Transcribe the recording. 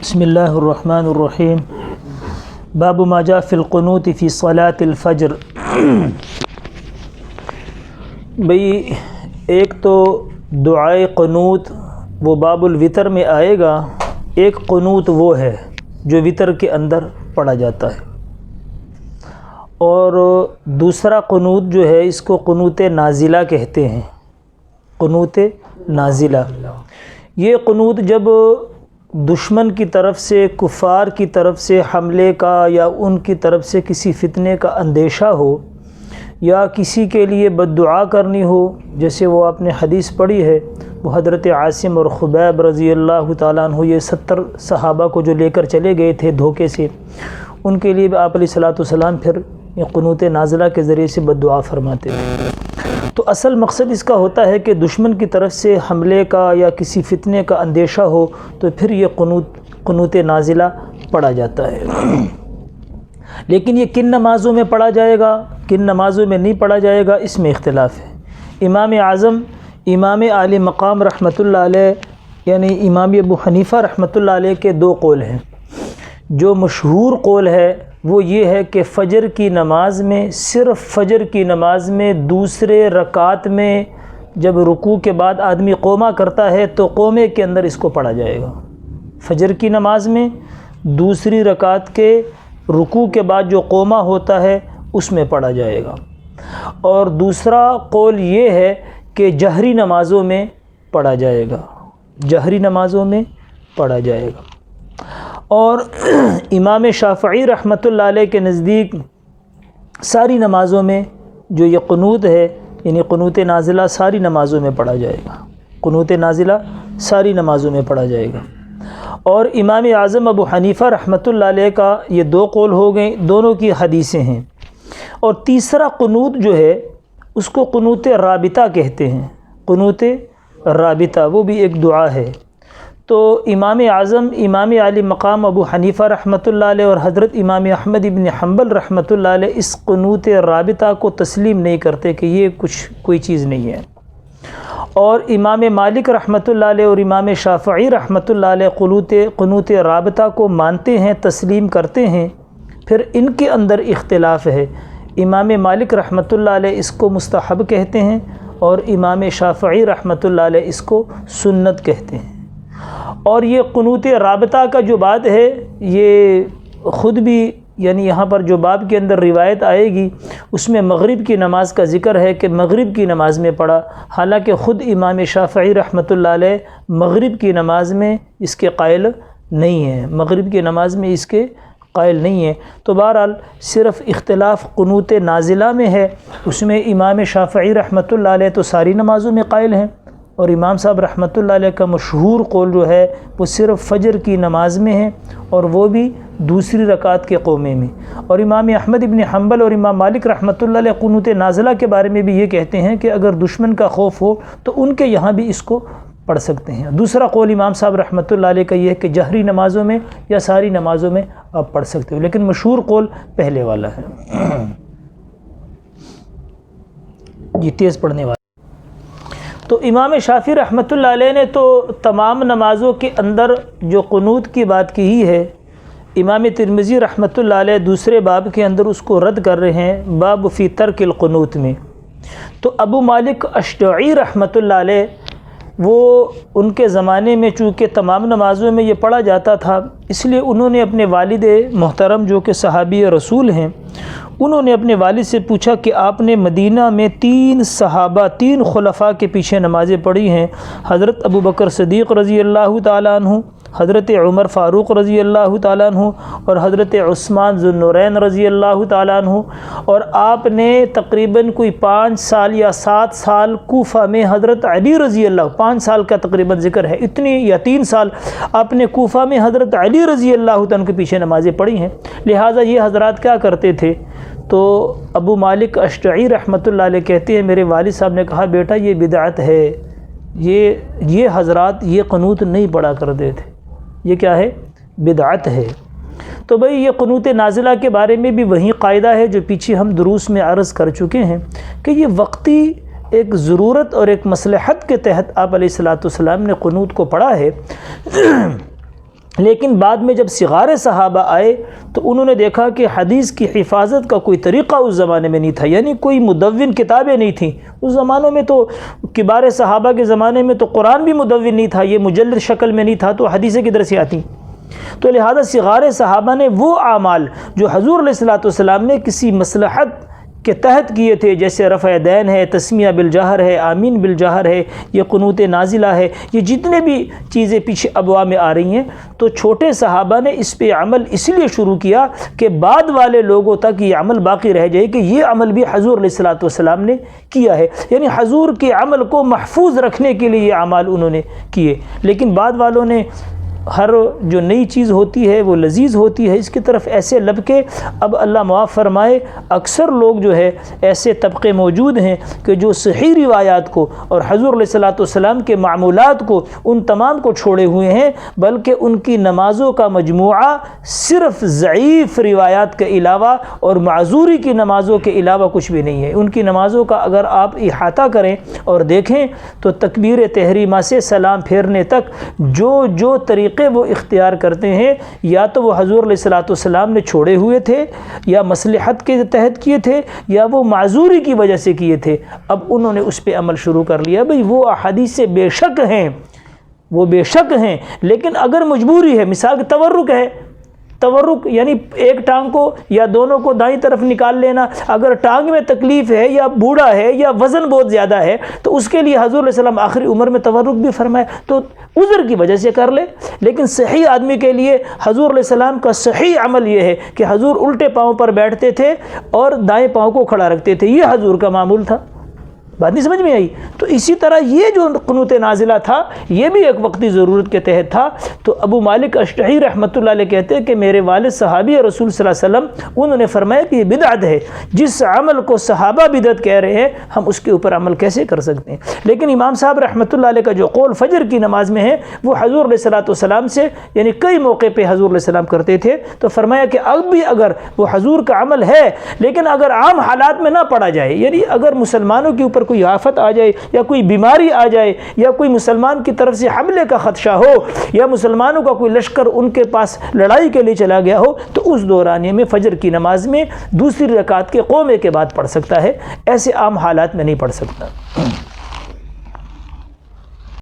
بسم اللہ الرحمن الرحیم باب ما جاء فی القنوت فی صلاۃ الفجر۔ بھئی ایک تو دعائے قنوت وہ باب الوتر میں آئے گا، ایک قنوت وہ ہے جو وتر کے اندر پڑھا جاتا ہے، اور دوسرا قنوت جو ہے اس کو قنوت نازلہ کہتے ہیں۔ قنوت نازلہ یہ قنوت جب دشمن کی طرف سے، کفار کی طرف سے حملے کا یا ان کی طرف سے کسی فتنے کا اندیشہ ہو یا کسی کے لیے بد دعا کرنی ہو، جیسے وہ آپ نے حدیث پڑھی ہے، وہ حضرت عاصم اور خبیب رضی اللہ تعالیٰ عنہ یہ 70 صحابہ کو جو لے کر چلے گئے تھے دھوکے سے، ان کے لیے بھی آپ علیہ الصلوۃ والسلام پھر یہ قنوت نازلہ کے ذریعے سے بد دعا فرماتے ہیں۔ تو اصل مقصد اس کا ہوتا ہے کہ دشمن کی طرف سے حملے کا یا کسی فتنے کا اندیشہ ہو تو پھر یہ قنوت نازلہ پڑھا جاتا ہے۔ لیکن یہ کن نمازوں میں پڑھا جائے گا، کن نمازوں میں نہیں پڑھا جائے گا، اس میں اختلاف ہے۔ امام اعظم امام عالی مقام رحمۃ اللہ علیہ یعنی امام ابو حنیفہ رحمۃ اللہ علیہ کے دو قول ہیں۔ جو مشہور قول ہے وہ یہ ہے کہ فجر کی نماز میں، صرف فجر کی نماز میں دوسرے رکعت میں جب رکوع کے بعد آدمی قومہ کرتا ہے تو قومے کے اندر اس کو پڑھا جائے گا۔ فجر کی نماز میں دوسری رکعت کے رکوع کے بعد جو قومہ ہوتا ہے اس میں پڑھا جائے گا۔ اور دوسرا قول یہ ہے کہ جہری نمازوں میں پڑھا جائے گا، جہری نمازوں میں پڑھا جائے گا۔ اور امام شافعی رحمۃ اللہ علیہ کے نزدیک ساری نمازوں میں جو یہ قنوت ہے یعنی قنوت نازلہ ساری نمازوں میں پڑھا جائے گا، قنوت نازلہ ساری نمازوں میں پڑھا جائے گا۔ اور امام اعظم ابو حنیفہ رحمۃ اللہ علیہ کا یہ دو قول ہو گئے، دونوں کی حدیثیں ہیں۔ اور تیسرا قنوت جو ہے اس کو قنوت رابطہ کہتے ہیں، قنوت رابطہ وہ بھی ایک دعا ہے۔ تو امام اعظم امام عالی مقام ابو حنیفہ رحمۃ اللہ علیہ اور حضرت امام احمد ابن حنبل رحمۃ اللہ علیہ اس قنوت رابطہ کو تسلیم نہیں کرتے کہ یہ کوئی چیز نہیں ہے۔ اور امام مالک رحمۃ اللہ علیہ اور امام شافعی رحمۃ اللہ علیہ قنوت رابطہ کو مانتے ہیں، تسلیم کرتے ہیں۔ پھر ان کے اندر اختلاف ہے، امام مالک رحمۃ اللہ علیہ اس کو مستحب کہتے ہیں اور امام شافعی رحمۃ اللہ علیہ اس کو سنت کہتے ہیں۔ اور یہ قنوت رابطہ کا جو بات ہے یہ خود بھی یعنی یہاں پر جو باب کے اندر روایت آئے گی اس میں مغرب کی نماز کا ذکر ہے کہ مغرب کی نماز میں پڑھا، حالانکہ خود امام شافعی رحمۃ اللہ علیہ مغرب کی نماز میں اس کے قائل نہیں ہیں، مغرب کی نماز میں اس کے قائل نہیں ہیں۔ تو بہرحال صرف اختلاف قنوت نازلہ میں ہے، اس میں امام شافعی رحمۃ اللہ علیہ تو ساری نمازوں میں قائل ہیں، اور امام صاحب رحمۃ اللہ علیہ کا مشہور قول جو ہے وہ صرف فجر کی نماز میں ہے، اور وہ بھی دوسری رکعت کے قومے میں۔ اور امام احمد ابن حنبل اور امام مالک رحمۃ اللہ علیہ قنوت نازلہ کے بارے میں بھی یہ کہتے ہیں کہ اگر دشمن کا خوف ہو تو ان کے یہاں بھی اس کو پڑھ سکتے ہیں۔ دوسرا قول امام صاحب رحمۃ اللہ علیہ کا یہ ہے کہ جہری نمازوں میں یا ساری نمازوں میں آپ پڑھ سکتے ہو، لیکن مشہور قول پہلے والا ہے، یہ تیز پڑھنے والا۔ تو امام شافعی رحمۃ اللہ علیہ نے تو تمام نمازوں کے اندر جو قنوت کی بات کی ہی ہے، امام ترمذی رحمۃ اللہ علیہ دوسرے باب کے اندر اس کو رد کر رہے ہیں، باب فی ترک القنوت میں۔ تو ابو مالک اشجعی رحمۃ اللہ علیہ وہ ان کے زمانے میں چونکہ تمام نمازوں میں یہ پڑھا جاتا تھا، اس لیے انہوں نے اپنے والد محترم جو کہ صحابی رسول ہیں، انہوں نے اپنے والد سے پوچھا کہ آپ نے مدینہ میں 3 صحابہ 3 خلفاء کے پیچھے نمازیں پڑھی ہیں، حضرت ابو بکر صدیق رضی اللہ تعالیٰ عنہ، حضرت عمر فاروق رضی اللہ تعالیٰ عنہ اور حضرت عثمان ذو النورین رضی اللہ تعالیٰ عنہ، اور آپ نے تقریباً کوئی 5 سال یا 7 سال کوفہ میں حضرت علی رضی اللہ 5 سال کا تقریباً ذکر ہے، اتنی یا 3 سال آپ نے کوفہ میں حضرت علی رضی اللہ عنہ کے پیچھے نمازیں پڑھی ہیں۔ لہٰذا یہ حضرات کیا کرتے تھے؟ تو ابو مالک اشجعی رحمۃ اللہ علیہ کہتے ہیں میرے والد صاحب نے کہا بیٹا یہ بدعت ہے، یہ حضرات یہ قنوت نہیں پڑھا کرتے تھے، یہ کیا ہے؟ بدعت ہے۔ تو بھئی یہ قنوت نازلہ کے بارے میں بھی وہی قاعدہ ہے جو پیچھے ہم دروس میں عرض کر چکے ہیں کہ یہ وقتی ایک ضرورت اور ایک مصلحت کے تحت آپ علیہ الصلوۃ والسلام نے قنوت کو پڑھا ہے، لیکن بعد میں جب صغار صحابہ آئے تو انہوں نے دیکھا کہ حدیث کی حفاظت کا کوئی طریقہ اس زمانے میں نہیں تھا، یعنی کوئی مدون کتابیں نہیں تھیں اس زمانوں میں، تو کبار صحابہ کے زمانے میں تو قرآن بھی مدون نہیں تھا، یہ مجلد شکل میں نہیں تھا، تو حدیثیں کدھر سے آتی؟ تو لہذا صغار صحابہ نے وہ اعمال جو حضور علیہ الصلوۃ والسلام نے کسی مصلحت کے تحت کیے تھے، جیسے رفع دین ہے، تسمیہ بالجہر ہے، آمین بالجہر ہے، یہ قنوت نازلہ ہے، یہ جتنے بھی چیزیں پیچھے ابواب میں آ رہی ہیں، تو چھوٹے صحابہ نے اس پہ عمل اس لیے شروع کیا کہ بعد والے لوگوں تک یہ عمل باقی رہ جائے کہ یہ عمل بھی حضور علیہ الصلوۃ والسلام نے کیا ہے، یعنی حضور کے عمل کو محفوظ رکھنے کے لیے یہ اعمال انہوں نے کیے۔ لیکن بعد والوں نے ہر جو نئی چیز ہوتی ہے وہ لذیذ ہوتی ہے، اس کی طرف ایسے لب کے اب اللہ معاف فرمائے اکثر لوگ جو ہے ایسے طبقے موجود ہیں کہ جو صحیح روایات کو اور حضور علیہ الصلوۃ والسلام کے معمولات کو ان تمام کو چھوڑے ہوئے ہیں، بلکہ ان کی نمازوں کا مجموعہ صرف ضعیف روایات کے علاوہ اور معذوری کی نمازوں کے علاوہ کچھ بھی نہیں ہے۔ ان کی نمازوں کا اگر آپ احاطہ کریں اور دیکھیں تو تکبیر تحریمہ سے سلام پھیرنے تک جو طریقے وہ اختیار کرتے ہیں، یا تو وہ حضور علیہ الصلوۃ والسلام نے چھوڑے ہوئے تھے، یا مصلحت کے تحت کیے تھے، یا وہ معذوری کی وجہ سے کیے تھے۔ اب انہوں نے اس پہ عمل شروع کر لیا۔ بھئی وہ احادیث سے بے شک ہیں، وہ بے شک ہیں، لیکن اگر مجبوری ہے، مثال کے تورک ہے، تورک یعنی ایک ٹانگ کو یا دونوں کو دائیں طرف نکال لینا، اگر ٹانگ میں تکلیف ہے یا بوڑھا ہے یا وزن بہت زیادہ ہے تو اس کے لیے حضور علیہ السلام آخری عمر میں تورک بھی فرمائے، تو عذر کی وجہ سے کر لے۔ لیکن صحیح آدمی کے لیے حضور علیہ السلام کا صحیح عمل یہ ہے کہ حضور الٹے پاؤں پر بیٹھتے تھے اور دائیں پاؤں کو کھڑا رکھتے تھے، یہ حضور کا معمول تھا۔ بات نہیں سمجھ میں آئی؟ تو اسی طرح یہ جو قنوت نازلہ تھا یہ بھی ایک وقتی ضرورت کے تحت تھا۔ تو ابو مالک اشتہی رحمۃ اللہ علیہ کہتے ہیں کہ میرے والد صحابی رسول صلی اللہ علیہ وسلم انہوں نے فرمایا کہ یہ بدعت ہے، جس عمل کو صحابہ بدعت کہہ رہے ہیں ہم اس کے اوپر عمل کیسے کر سکتے ہیں؟ لیکن امام صاحب رحمۃ اللہ علیہ کا جو قول فجر کی نماز میں ہے وہ حضور علیہ الصلوۃ والسلام سے یعنی کئی موقع پہ حضور علیہ السلام کرتے تھے، تو فرمایا کہ اب بھی اگر وہ حضور کا عمل ہے لیکن اگر عام حالات میں نہ پڑھا جائے، یعنی اگر مسلمانوں کے اوپر کوئی آفت آ جائے یا کوئی بیماری آ جائے یا کوئی مسلمان کی طرف سے حملے کا خدشہ ہو یا مسلمانوں کا کوئی لشکر ان کے پاس لڑائی کے لیے چلا گیا ہو، تو اس دورانیے میں فجر کی نماز میں دوسری رکعت کے قومے کے بعد پڑھ سکتا ہے، ایسے عام حالات میں نہیں پڑھ سکتا۔